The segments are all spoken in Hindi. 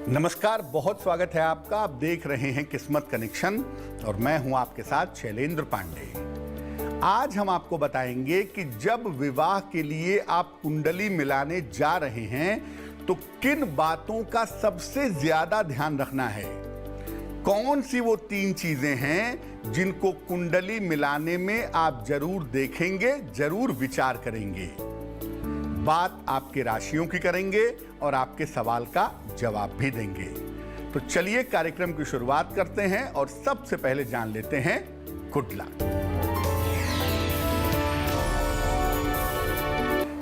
नमस्कार, बहुत स्वागत है आपका। आप देख रहे हैं किस्मत कनेक्शन और मैं हूं आपके साथ शैलेंद्र पांडे। आज हम आपको बताएंगे कि जब विवाह के लिए आप कुंडली मिलाने जा रहे हैं तो किन बातों का सबसे ज्यादा ध्यान रखना है। कौन सी वो 3 चीजें हैं जिनको कुंडली मिलाने में आप जरूर देखेंगे, जरूर विचार करेंगे। बात आपके राशियों की करेंगे और आपके सवाल का जवाब भी देंगे। तो चलिए कार्यक्रम की शुरुआत करते हैं और सबसे पहले जान लेते हैं गुड लक।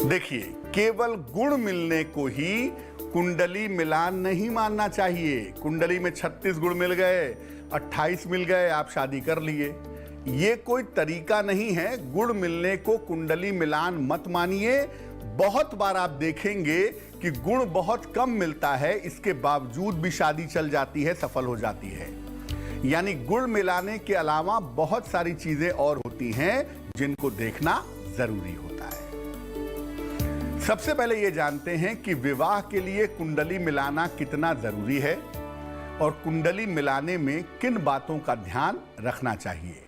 देखिए, केवल गुण मिलने को ही कुंडली मिलान नहीं मानना चाहिए। कुंडली में 36 गुण मिल गए, 28 मिल गए, आप शादी कर लिए, ये कोई तरीका नहीं है। गुण मिलने को कुंडली मिलान मत मानिए। बहुत बार आप देखेंगे कि गुण बहुत कम मिलता है, इसके बावजूद भी शादी चल जाती है, सफल हो जाती है। यानी गुण मिलाने के अलावा बहुत सारी चीजें और होती हैं जिनको देखना जरूरी होता है। सबसे पहले ये जानते हैं कि विवाह के लिए कुंडली मिलाना कितना जरूरी है और कुंडली मिलाने में किन बातों का ध्यान रखना चाहिए।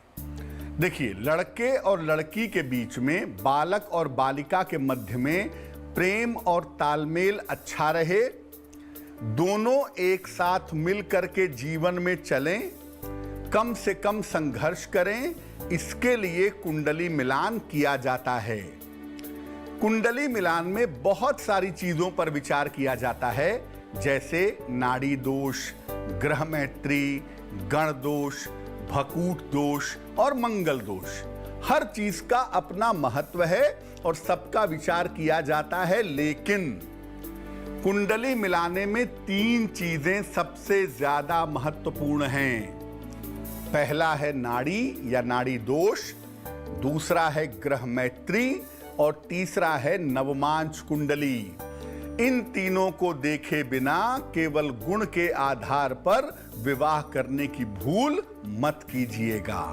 देखिए, लड़के और लड़की के बीच में, बालक और बालिका के मध्य में प्रेम और तालमेल अच्छा रहे, दोनों एक साथ मिल करके जीवन में चलें, कम से कम संघर्ष करें, इसके लिए कुंडली मिलान किया जाता है। कुंडली मिलान में बहुत सारी चीजों पर विचार किया जाता है, जैसे नाड़ी दोष, ग्रह मैत्री, गण दोष, भकूट दोष और मंगल दोष। हर चीज का अपना महत्व है और सबका विचार किया जाता है, लेकिन कुंडली मिलाने में 3 चीजें सबसे ज्यादा महत्वपूर्ण हैं। पहला है नाड़ी या नाड़ी दोष, दूसरा है ग्रह मैत्री और तीसरा है नवमांश कुंडली। इन तीनों को देखे बिना केवल गुण के आधार पर विवाह करने की भूल मत कीजिएगा।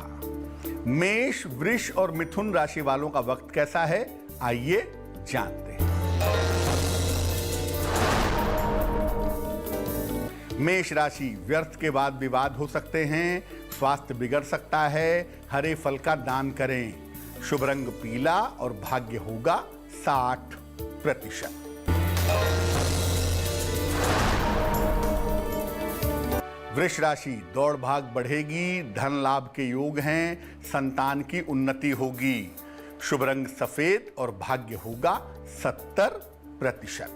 मेष, वृष और मिथुन राशि वालों का वक्त कैसा है, आइए जानते हैं। मेष राशि, व्यर्थ के बाद विवाद हो सकते हैं, स्वास्थ्य बिगड़ सकता है, हरे फल का दान करें, शुभ रंग पीला और भाग्य होगा 60%। वृष राशि, दौड़ भाग बढ़ेगी, धन लाभ के योग हैं, संतान की उन्नति होगी, शुभ रंग सफेद और भाग्य होगा 70%।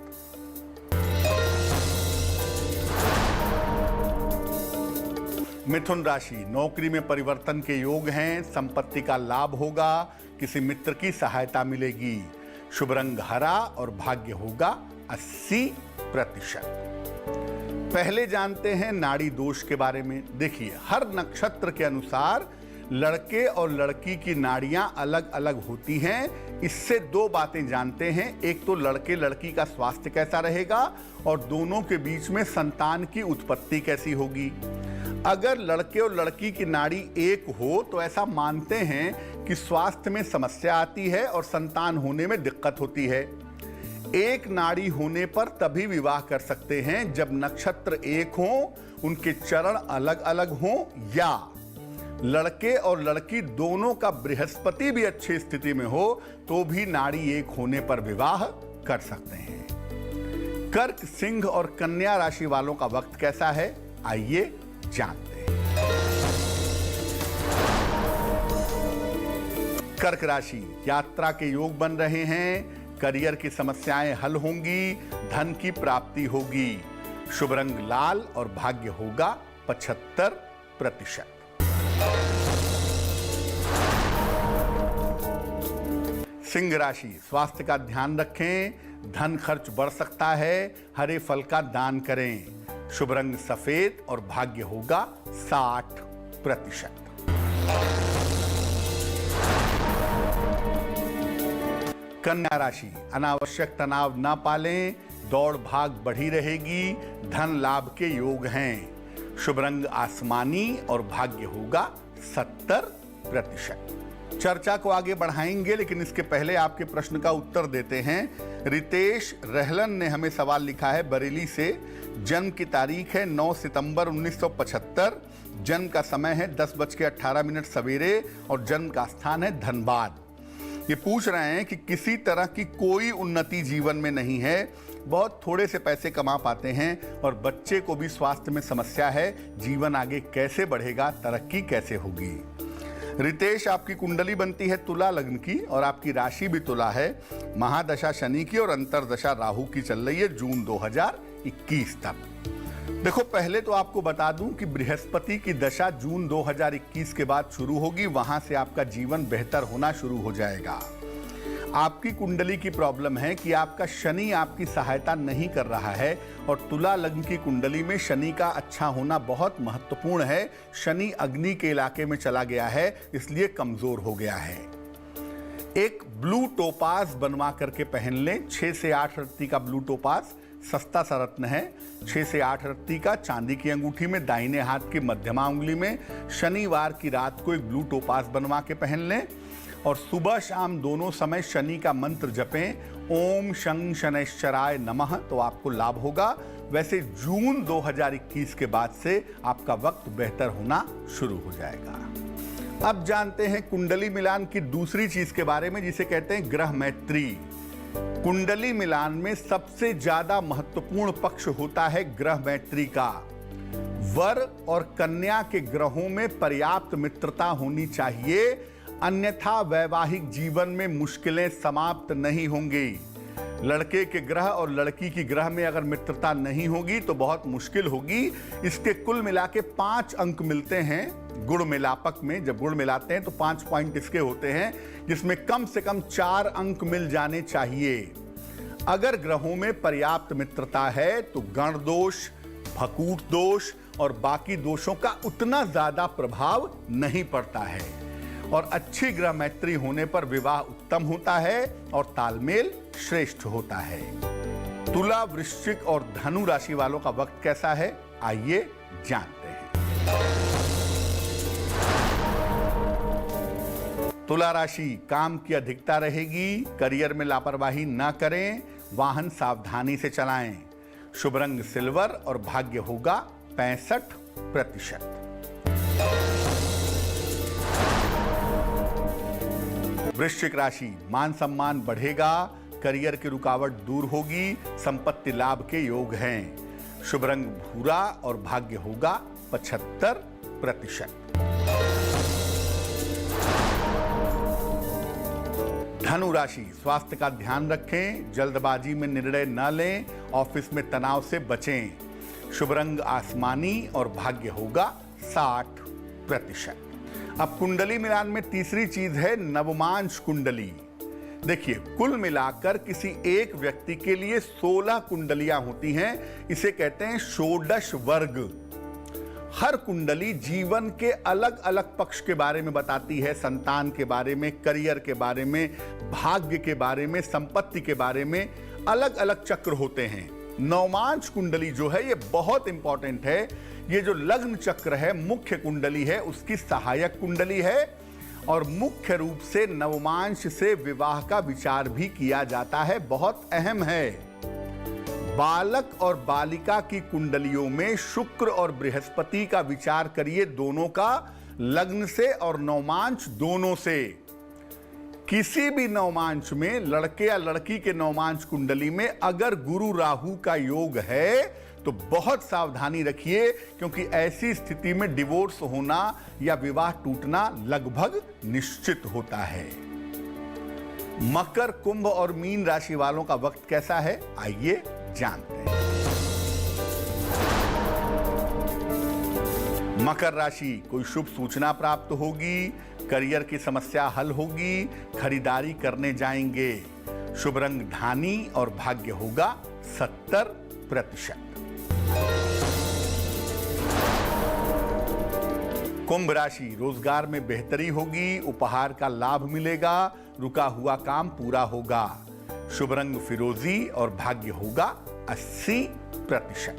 मिथुन राशि, नौकरी में परिवर्तन के योग हैं, संपत्ति का लाभ होगा, किसी मित्र की सहायता मिलेगी, शुभ रंग हरा और भाग्य होगा 80%। पहले जानते हैं नाड़ी दोष के बारे में। देखिए, हर नक्षत्र के अनुसार लड़के और लड़की की नाड़ियां अलग अलग होती हैं। इससे 2 बातें जानते हैं, एक तो लड़के लड़की का स्वास्थ्य कैसा रहेगा और दोनों के बीच में संतान की उत्पत्ति कैसी होगी। अगर लड़के और लड़की की नाड़ी एक हो तो ऐसा मानते हैं कि स्वास्थ्य में समस्या आती है और संतान होने में दिक्कत होती है। एक नाड़ी होने पर तभी विवाह कर सकते हैं जब नक्षत्र एक हो, उनके चरण अलग अलग हों, या लड़के और लड़की दोनों का बृहस्पति भी अच्छी स्थिति में हो तो भी नाड़ी एक होने पर विवाह कर सकते हैं। कर्क, सिंह और कन्या राशि वालों का वक्त कैसा है, आइए जानते हैं। कर्क राशि, यात्रा के योग बन रहे हैं, करियर की समस्याएं हल होंगी, धन की प्राप्ति होगी, शुभ रंग लाल और भाग्य होगा 75%। सिंह राशि, स्वास्थ्य का ध्यान रखें, धन खर्च बढ़ सकता है, हरे फल का दान करें, शुभ रंग सफेद और भाग्य होगा 60%। कन्या राशि, अनावश्यक तनाव ना पालें, दौड़ भाग बढ़ी रहेगी, धन लाभ के योग हैं, शुभ रंग आसमानी और भाग्य होगा 70%। चर्चा को आगे बढ़ाएंगे, लेकिन इसके पहले आपके प्रश्न का उत्तर देते हैं। रितेश रहलन ने हमें सवाल लिखा है बरेली से। जन्म की तारीख है 9 सितंबर 1975। जन्म का समय है 10:18 सवेरे और जन्म का स्थान है धनबाद। ये पूछ रहे हैं कि किसी तरह की कोई उन्नति जीवन में नहीं है, बहुत थोड़े से पैसे कमा पाते हैं और बच्चे को भी स्वास्थ्य में समस्या है। जीवन आगे कैसे बढ़ेगा, तरक्की कैसे होगी? रितेश, आपकी कुंडली बनती है तुला लग्न की और आपकी राशि भी तुला है। महादशा शनि की और अंतरदशा राहु की चल रही है जून 2021 तक। देखो, पहले तो आपको बता दूं कि बृहस्पति की दशा जून 2021 के बाद शुरू होगी। वहां से आपका जीवन बेहतर होना शुरू हो जाएगा। आपकी कुंडली की प्रॉब्लम है कि आपका शनि आपकी सहायता नहीं कर रहा है और तुला लग्न की कुंडली में शनि का अच्छा होना बहुत महत्वपूर्ण है। शनि अग्नि के इलाके में चला गया है, इसलिए कमजोर हो गया है। एक ब्लू टोपाज बनवा करके पहन लें। 6 से 8 रत्ती का ब्लू टोपाज सस्ता सा रत्न है। 6 से 8 रत्ती का चांदी की अंगूठी में दाहिने हाथ की मध्यमा उंगली में शनिवार की रात को एक ब्लू टोपाज बनवा के पहन लें और सुबह शाम दोनों समय शनि का मंत्र जपें, ओम शं शनैश्चराय नमः, तो आपको लाभ होगा। वैसे जून 2021 के बाद से आपका वक्त बेहतर होना शुरू हो जाएगा। अब जानते हैं कुंडली मिलान की दूसरी चीज के बारे में, जिसे कहते हैं ग्रह मैत्री। कुंडली मिलान में सबसे ज्यादा महत्वपूर्ण पक्ष होता है ग्रह मैत्री का। वर और कन्या के ग्रहों में पर्याप्त मित्रता होनी चाहिए, अन्यथा वैवाहिक जीवन में मुश्किलें समाप्त नहीं होंगी। लड़के के ग्रह और लड़की की ग्रह में अगर मित्रता नहीं होगी तो बहुत मुश्किल होगी। इसके कुल मिला के 5 अंक मिलते हैं गुण मिलापक में। जब गुण मिलाते हैं तो 5 पॉइंट इसके होते हैं, जिसमें कम से कम 4 अंक मिल जाने चाहिए। अगर ग्रहों में पर्याप्त मित्रता है तो गण दोष, भकूट दोष और बाकी दोषों का उतना ज्यादा प्रभाव नहीं पड़ता है और अच्छी ग्रह मैत्री होने पर विवाह उत्तम होता है और तालमेल श्रेष्ठ होता है। तुला, वृश्चिक और धनु राशि वालों का वक्त कैसा है, आइए जानते हैं। तुला राशि, काम की अधिकता रहेगी, करियर में लापरवाही न करें, वाहन सावधानी से चलाएं। शुभ रंग सिल्वर और भाग्य होगा 65%। वृश्चिक राशि, मान सम्मान बढ़ेगा, करियर की रुकावट दूर होगी, संपत्ति लाभ के योग हैं। शुभ रंग भूरा और भाग्य होगा 75%। धनु राशि, स्वास्थ्य का ध्यान रखें, जल्दबाजी में निर्णय न लें, ऑफिस में तनाव से बचें। शुभ रंग आसमानी और भाग्य होगा 60%। अब कुंडली मिलान में तीसरी चीज है नवमांश कुंडली। देखिए, कुल मिलाकर किसी एक व्यक्ति के लिए 16 कुंडलियां होती हैं। इसे कहते हैं षोडश वर्ग। हर कुंडली जीवन के अलग अलग पक्ष के बारे में बताती है, संतान के बारे में, करियर के बारे में, भाग्य के बारे में, संपत्ति के बारे में। अलग अलग चक्र होते हैं। नवमांश कुंडली जो है ये बहुत इंपॉर्टेंट है। ये जो लग्न चक्र है, मुख्य कुंडली है, उसकी सहायक कुंडली है और मुख्य रूप से नवमांश से विवाह का विचार भी किया जाता है, बहुत अहम है। बालक और बालिका की कुंडलियों में शुक्र और बृहस्पति का विचार करिए, दोनों का, लग्न से और नवमांश दोनों से। किसी भी नवमांश में, लड़के या लड़की के नवमांश कुंडली में अगर गुरु राहु का योग है तो बहुत सावधानी रखिए, क्योंकि ऐसी स्थिति में डिवोर्स होना या विवाह टूटना लगभग निश्चित होता है। मकर, कुंभ और मीन राशि वालों का वक्त कैसा है, आइए जानते हैं। मकर राशि, कोई शुभ सूचना प्राप्त होगी, करियर की समस्या हल होगी, खरीदारी करने जाएंगे। शुभ रंग धानी और भाग्य होगा 70%। कुंभ राशि, रोजगार में बेहतरी होगी, उपहार का लाभ मिलेगा, रुका हुआ काम पूरा होगा। शुभ रंग फिरोजी और भाग्य होगा 80%।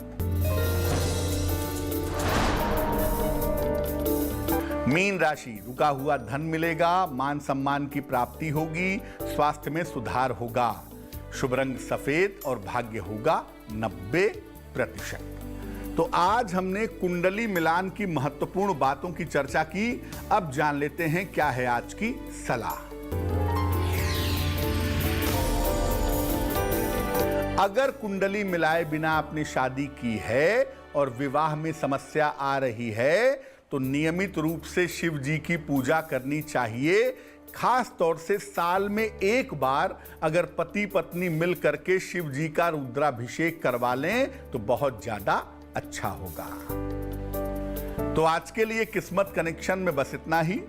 मीन राशि, रुका हुआ धन मिलेगा, मान सम्मान की प्राप्ति होगी, स्वास्थ्य में सुधार होगा। शुभ रंग सफेद और भाग्य होगा 90%। तो आज हमने कुंडली मिलान की महत्वपूर्ण बातों की चर्चा की। अब जान लेते हैं क्या है आज की सलाह। अगर कुंडली मिलाए बिना आपने शादी की है और विवाह में समस्या आ रही है तो नियमित रूप से शिव जी की पूजा करनी चाहिए। खास तौर से साल में एक बार अगर पति पत्नी मिल करके शिव जी का रुद्राभिषेक करवा लें तो बहुत ज्यादा अच्छा होगा। तो आज के लिए किस्मत कनेक्शन में बस इतना ही।